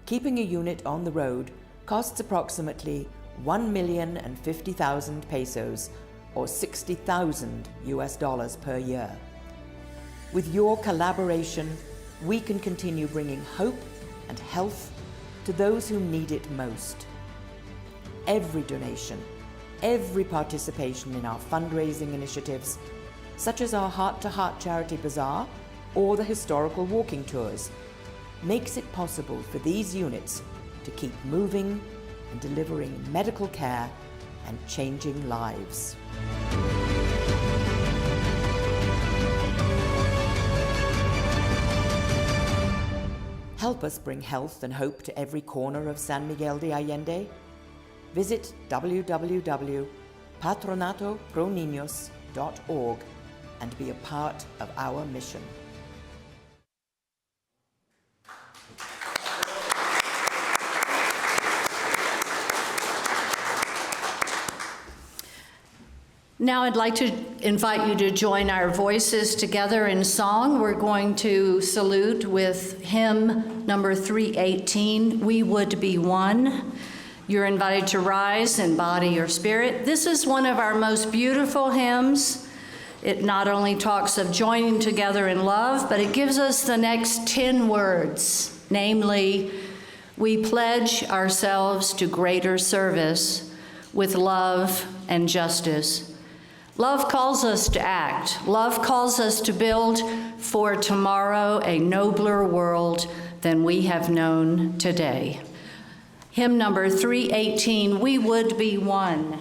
Keeping a unit on the road costs approximately 1,050,000 pesos, or $60,000 per year. With your collaboration, we can continue bringing hope and health to those who need it most. Every donation, every participation in our fundraising initiatives, such as our Heart to Heart Charity Bazaar or the historical walking tours, makes it possible for these units to keep moving and delivering medical care and changing lives. Help us bring health and hope to every corner of San Miguel de Allende. Visit www.patronatoproniños.org and be a part of our mission. Now I'd like to invite you to join our voices together in song. We're going to salute with hymn number 318, We Would Be One. You're invited to rise in body or spirit. This is one of our most beautiful hymns. It not only talks of joining together in love, but it gives us the next 10 words, namely, we pledge ourselves to greater service with love and justice. Love calls us to act. Love calls us to build for tomorrow a nobler world than we have known today. Hymn number 318, We Would Be One.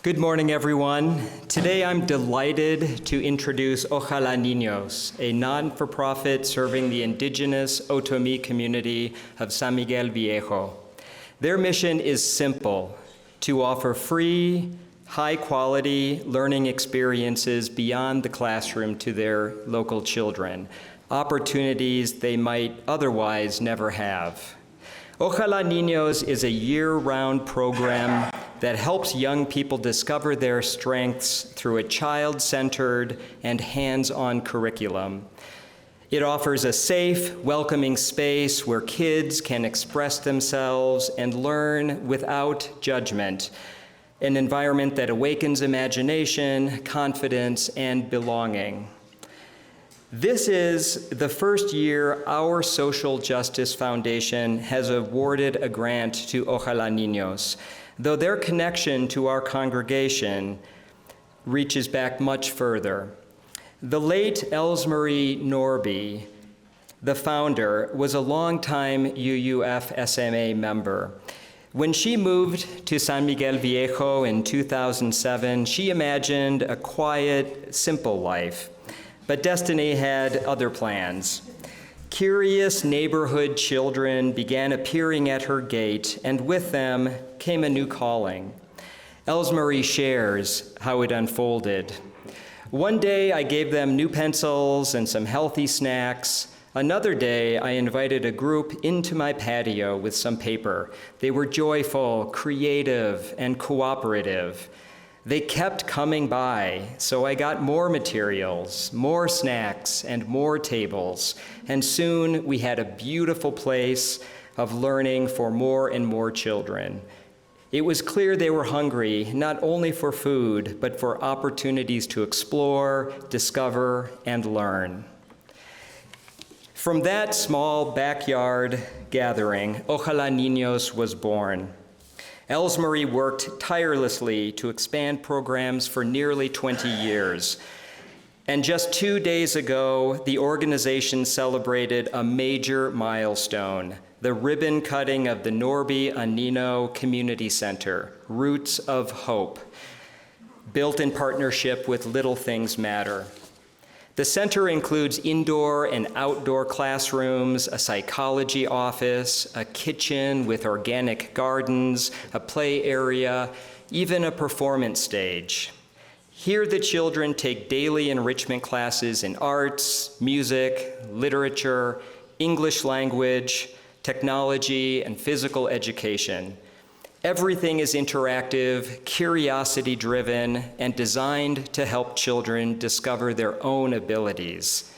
Good morning, everyone. Today I'm delighted to introduce Ojalá Niños, a non-for-profit serving the indigenous Otomí community of San Miguel Viejo. Their mission is simple: to offer free, high-quality learning experiences beyond the classroom to their local children, opportunities they might otherwise never have. Ojalá Niños is a year-round program that helps young people discover their strengths through a child-centered and hands-on curriculum. It offers a safe, welcoming space where kids can express themselves and learn without judgment, an environment that awakens imagination, confidence, and belonging. This is the first year our Social Justice Foundation has awarded a grant to Ojalá Niños, though their connection to our congregation reaches back much further. The late Elsmarie Norby, the founder, was a longtime UUFSMA member. When she moved to San Miguel Viejo in 2007, she imagined a quiet, simple life, but destiny had other plans. Curious neighborhood children began appearing at her gate, and with them came a new calling. Elsmarie shares how it unfolded. One day I gave them new pencils and some healthy snacks. Another day, I invited a group into my patio with some paper. They were joyful, creative, and cooperative. They kept coming by, so I got more materials, more snacks, and more tables. And soon we had a beautiful place of learning for more and more children. It was clear they were hungry, not only for food, but for opportunities to explore, discover, and learn. From that small backyard gathering, Ojalá Niños was born. Elsmarie worked tirelessly to expand programs for nearly 20 years. And just 2 days ago, the organization celebrated a major milestone, the ribbon cutting of the Norby Anino Community Center, Roots of Hope, built in partnership with Little Things Matter. The center includes indoor and outdoor classrooms, a psychology office, a kitchen with organic gardens, a play area, even a performance stage. Here the children take daily enrichment classes in arts, music, literature, English language, technology, and physical education. Everything is interactive, curiosity-driven, and designed to help children discover their own abilities.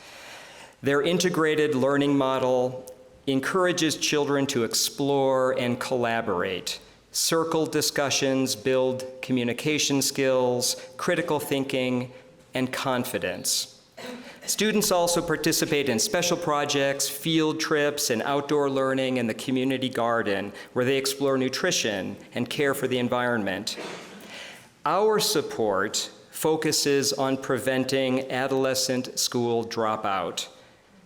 Their integrated learning model encourages children to explore and collaborate. Circle discussions build communication skills, critical thinking, and confidence. Students also participate in special projects, field trips, and outdoor learning in the community garden, where they explore nutrition and care for the environment. Our support focuses on preventing adolescent school dropout.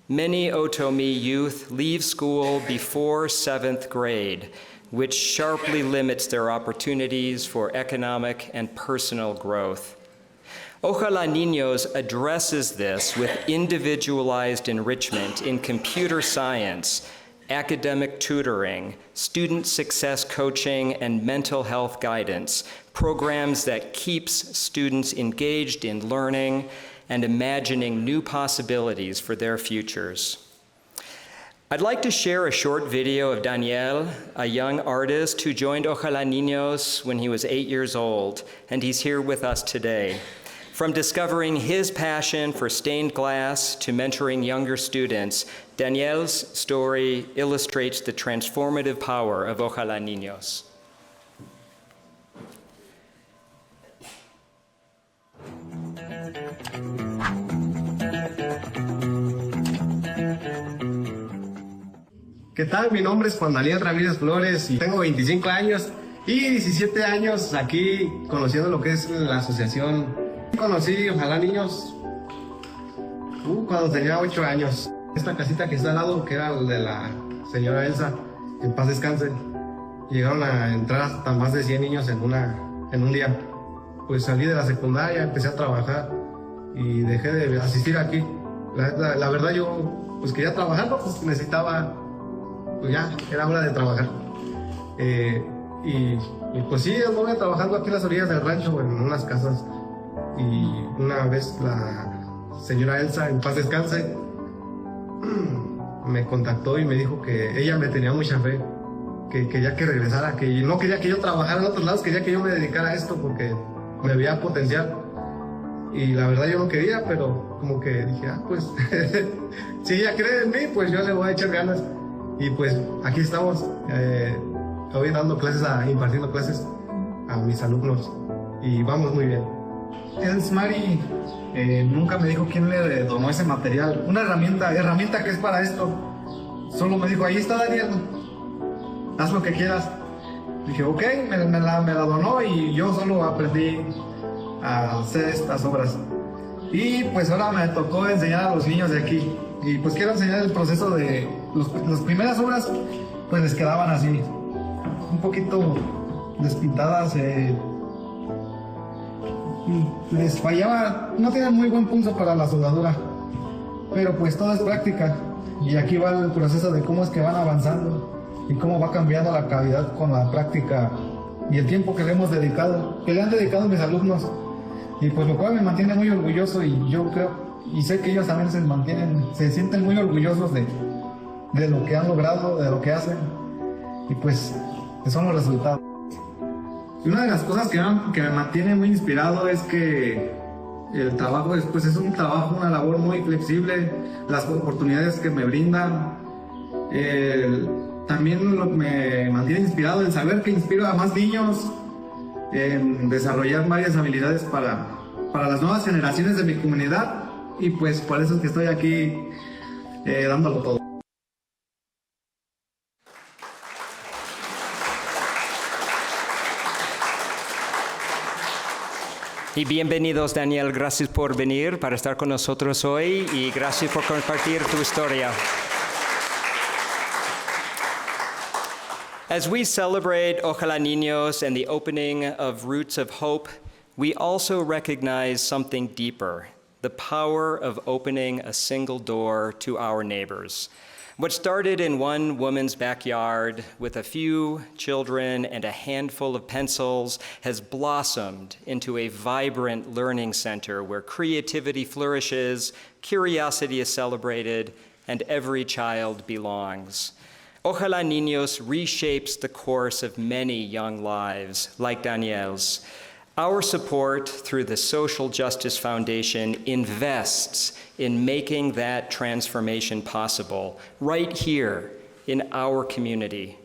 Many Otomi youth leave school before 7th grade, which sharply limits their opportunities for economic and personal growth. Ojalá Niños addresses this with individualized enrichment in computer science, academic tutoring, student success coaching, and mental health guidance, programs that keeps students engaged in learning and imagining new possibilities for their futures. I'd like to share a short video of Daniel, a young artist who joined Ojalá Niños when he was 8 years old, and he's here with us today. From discovering his passion for stained glass to mentoring younger students, Daniel's story illustrates the transformative power of Ojalá Niños. ¿Qué tal? Mi nombre es Juan Daniel Ramírez Flores y tengo 25 años y 17 años aquí conociendo lo que es la asociación. Conocí Ojalá Niños cuando tenía 8 años. Esta casita que está al lado, que era de la señora Elsa, en paz descanse, llegaron a entrar hasta más de 100 niños en un día. Pues salí de la secundaria, empecé a trabajar y dejé de asistir aquí. La verdad yo pues quería trabajar, pues necesitaba, pues ya, era hora de trabajar. Y pues sí, anduve trabajando aquí en las orillas del rancho, en unas casas. Y una vez la señora Elsa, en paz descanse, me contactó y me dijo que ella me tenía mucha fe, que quería que regresara, que no quería que yo trabajara en otros lados, quería que yo me dedicara a esto porque me veía potencial. Y la verdad yo no quería, pero como que dije, pues, si ella cree en mí, pues yo le voy a echar ganas. Y pues aquí estamos, hoy dando clases, impartiendo clases a mis alumnos. Y vamos muy bien. Mari nunca me dijo quién le donó ese material. Una herramienta que es para esto. Solo me dijo, ahí está Daniel, haz lo que quieras. Dije, ok, me la donó y yo solo aprendí a hacer estas obras. Y pues ahora me tocó enseñar a los niños de aquí. Y pues quiero enseñar el proceso de... Las primeras obras pues les quedaban así, un poquito despintadas. Les fallaba, no tienen muy buen pulso para la soldadura. Pero pues todo es práctica. Y aquí va el proceso de cómo es que van avanzando y cómo va cambiando la calidad con la práctica y el tiempo que le hemos dedicado, que le han dedicado mis alumnos. Y pues lo cual me mantiene muy orgulloso y yo creo y sé que ellos también se sienten muy orgullosos de lo que han logrado, de lo que hacen y pues que son los resultados. Y una de las cosas que me mantiene muy inspirado es que el trabajo después es un trabajo, una labor muy flexible, las oportunidades que me brindan. También lo que me mantiene inspirado el saber que inspiro a más niños en desarrollar varias habilidades para las nuevas generaciones de mi comunidad y pues por eso es que estoy aquí dándolo todo. Y bienvenidos, Daniel. Gracias por venir para estar con nosotros hoy y gracias por compartir tu historia. As we celebrate Ojalá Niños and the opening of Roots of Hope, we also recognize something deeper, the power of opening a single door to our neighbors. What started in one woman's backyard with a few children and a handful of pencils has blossomed into a vibrant learning center where creativity flourishes, curiosity is celebrated, and every child belongs. Ojalá Niños reshapes the course of many young lives, like Daniel's. Our support through the Social Justice Foundation invests in making that transformation possible right here in our community.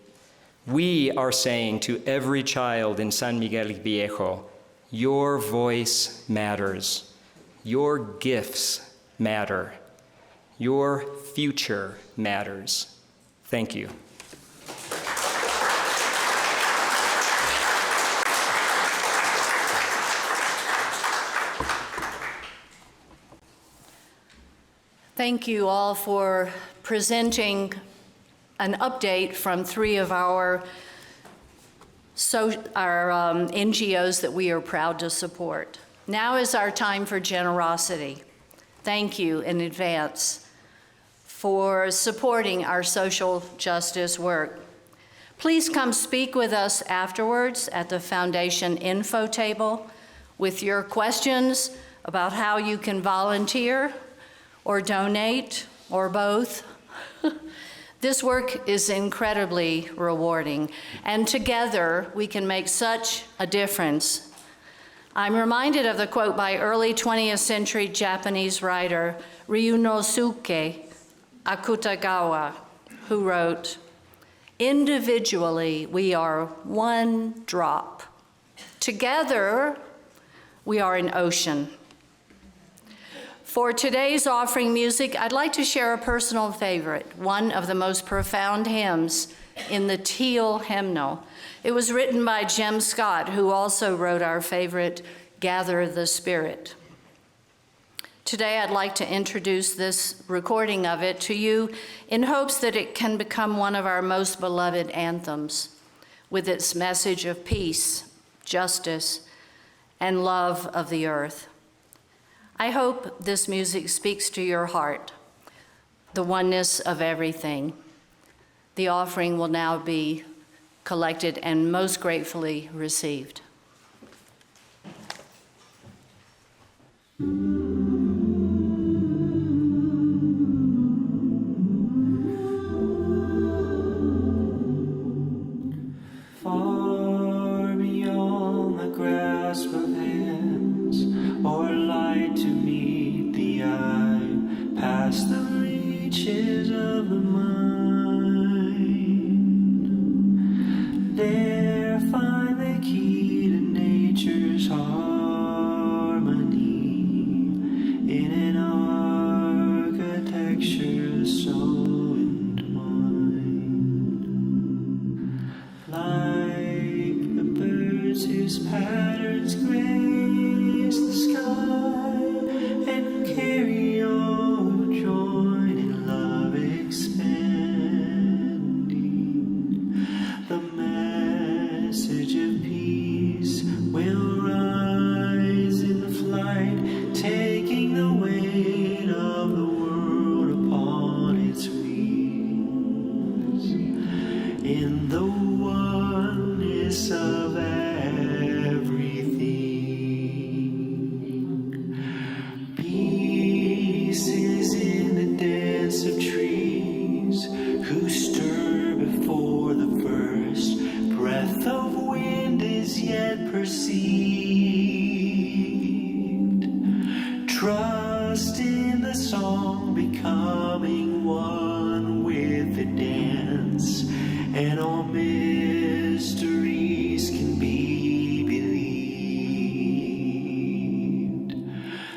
We are saying to every child in San Miguel Viejo, your voice matters, your gifts matter, your future matters. Thank you. Thank you all for presenting an update from three of our NGOs that we are proud to support. Now is our time for generosity. Thank you in advance for supporting our social justice work. Please come speak with us afterwards at the Foundation info table with your questions about how you can volunteer or donate, or both. This work is incredibly rewarding, and together we can make such a difference. I'm reminded of the quote by early 20th century Japanese writer Ryunosuke Akutagawa, who wrote, "Individually, we are one drop. Together, we are an ocean." For today's offering music, I'd like to share a personal favorite, one of the most profound hymns in the Teal hymnal. It was written by Jim Scott, who also wrote our favorite, Gather the Spirit. Today, I'd like to introduce this recording of it to you in hopes that it can become one of our most beloved anthems, with its message of peace, justice, and love of the earth. I hope this music speaks to your heart, the oneness of everything. The offering will now be collected and most gratefully received. Far beyond the grasp of hands, or light to meet the eye, past the reaches of the mind. There find the key to nature's harmony. in the oneness of everything. Peace is in the dance of trees who stir before the first breath of wind is yet perceived. Trust in the song becoming one with the dance, and all mysteries can be believed.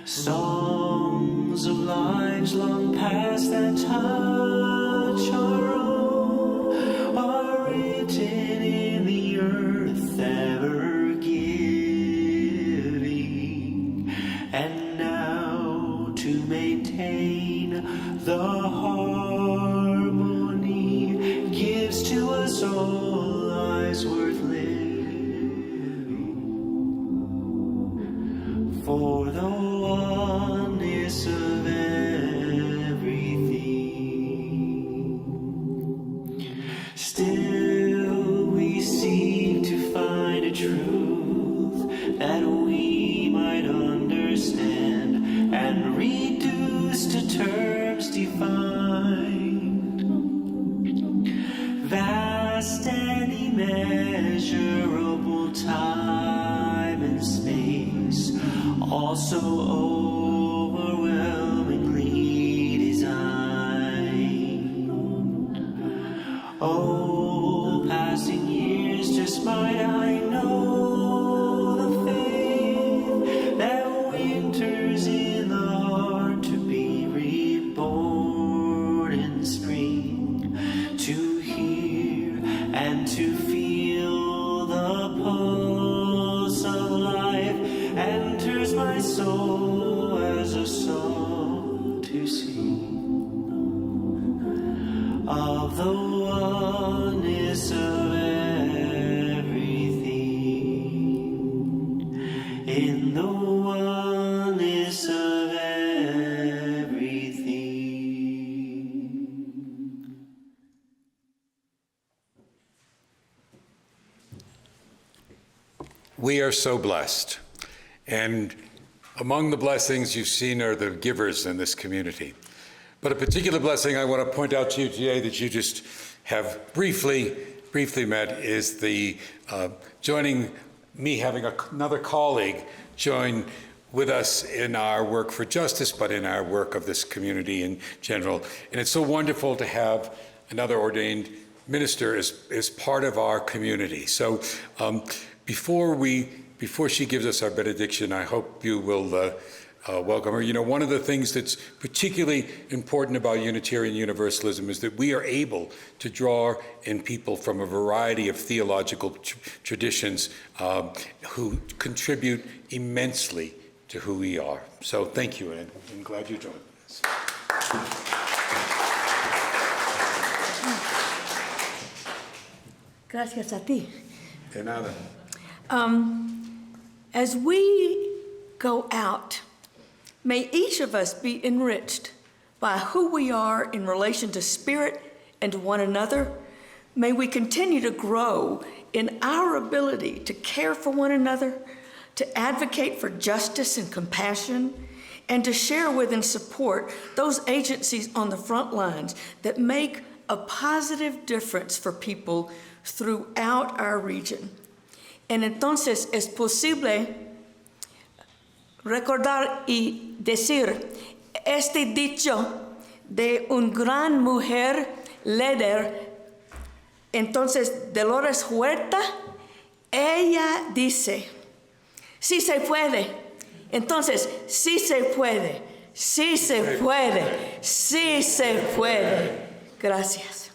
Songs of lives long past that touch our own are written in the earth ever giving, and now to maintain the harmony gives to us all lives worth living, for the oneness of everything. Still we seek to find a truth that we might understand and reduce to terms defined, vast and immeasurable time and space, also overwhelmingly designed. Oh, passing years, just might I know the faith that winters in the heart to be reborn in spring, to hear and to feel the pulse of life enters my soul as a song to sing of the oneness of everything, in the oneness of everything. We are so blessed. And among the blessings you've seen are the givers in this community. But a particular blessing I want to point out to you today that you just have briefly met is the joining me, having another colleague join with us in our work for justice, but in our work of this community in general. And it's so wonderful to have another ordained minister as part of our community. So before she gives us our benediction, I hope you will welcome her. You know, one of the things that's particularly important about Unitarian Universalism is that we are able to draw in people from a variety of theological traditions who contribute immensely to who we are. So thank you, and I'm glad you joined us. Gracias a ti. De nada. As we go out, may each of us be enriched by who we are in relation to spirit and to one another. May we continue to grow in our ability to care for one another, to advocate for justice and compassion, and to share with and support those agencies on the front lines that make a positive difference for people throughout our region. En entonces es posible recordar y decir este dicho de una gran mujer líder. Entonces, Dolores Huerta, ella dice, sí se puede. Entonces, sí se puede, sí se puede, sí se puede. Gracias.